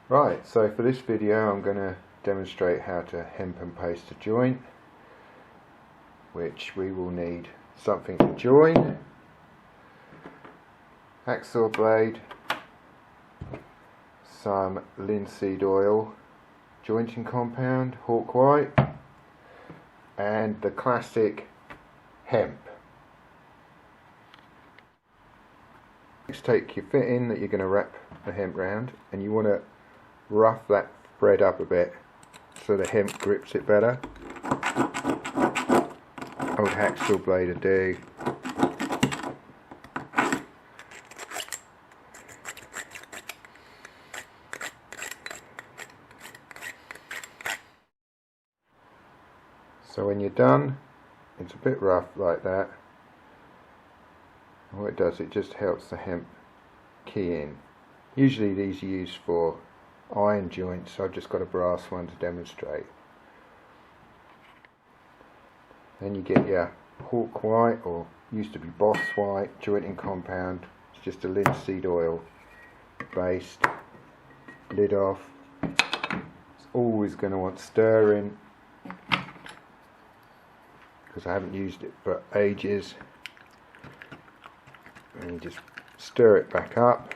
Right, so for this video I'm going to demonstrate how to hemp and paste a joint, which we will need something to join, hacksaw blade, some linseed oil, jointing compound, hawk white, and the classic hemp. Next, take your fitting that you're going to wrap the hemp round, and you want to rough that thread up a bit so the hemp grips it better. Old hacksaw blade will do. So when you're done, it's a bit rough like that. And what it does, it just helps the hemp key in. Usually these are used for iron joints, so I've just got a brass one to demonstrate. Then you get your hawk white, or used to be boss white, jointing compound. It's just a linseed oil based. Lid off. It's always going to want stirring, because I haven't used it for ages. And you just stir it back up.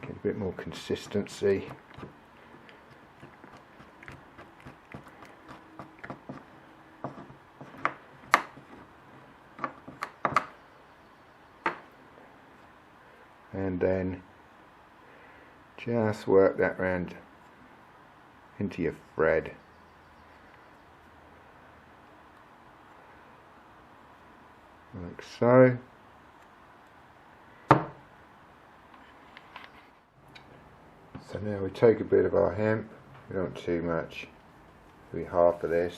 Get a bit more consistency. And then just work that round into your thread. Like so. So now we take a bit of our hemp, we don't want too much, maybe half of this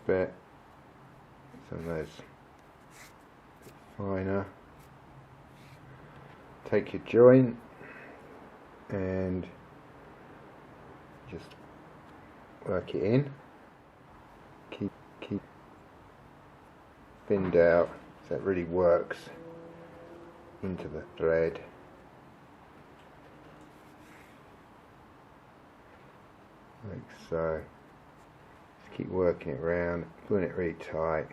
bit, some of those finer. Take your joint and just work it in. Keep thinned out so it really works into the thread. Like so. Just keep working it around, pulling it really tight.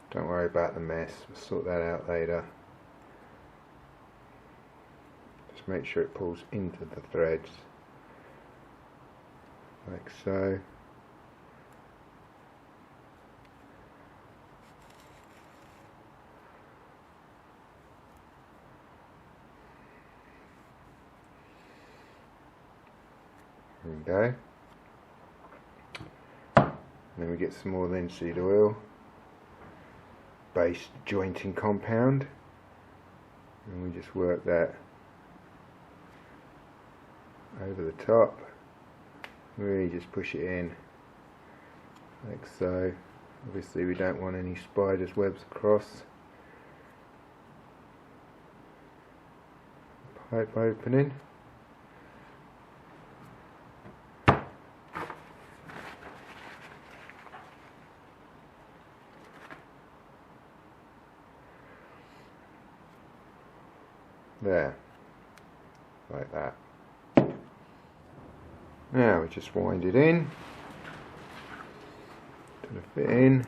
Don't worry about the mess, we'll sort that out later. Just make sure it pulls into the threads. Like so. There we go. And then we get some more linseed oil based jointing compound, and we just work that over the top. Really just push it in like so. Obviously we don't want any spiders' webs across. Pipe opening. There, like that. Now we just wind it in to the fit in.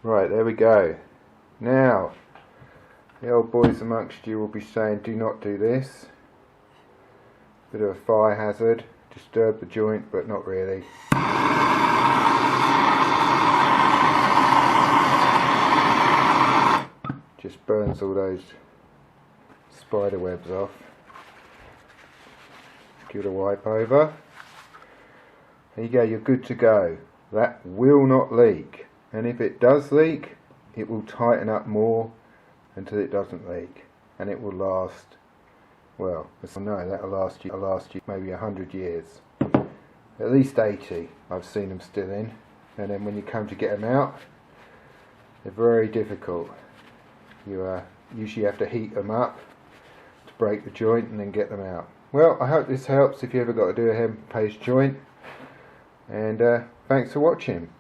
Right, there we go. Now, the old boys amongst you will be saying, do not do this. Bit of a fire hazard, disturb the joint, but not really. Just burns all those spider webs off. Give it a wipe over. There you go, you're good to go. That will not leak. and if it does leak, it will tighten up more until it doesn't leak, and it will last, well, no, that'll last you maybe 100 years, at least 80. I've seen them still in, and then when you come to get them out, they're very difficult. You usually have to heat them up to break the joint and then get them out. Well, I hope this helps if you ever got to do a hemp paste joint, and thanks for watching.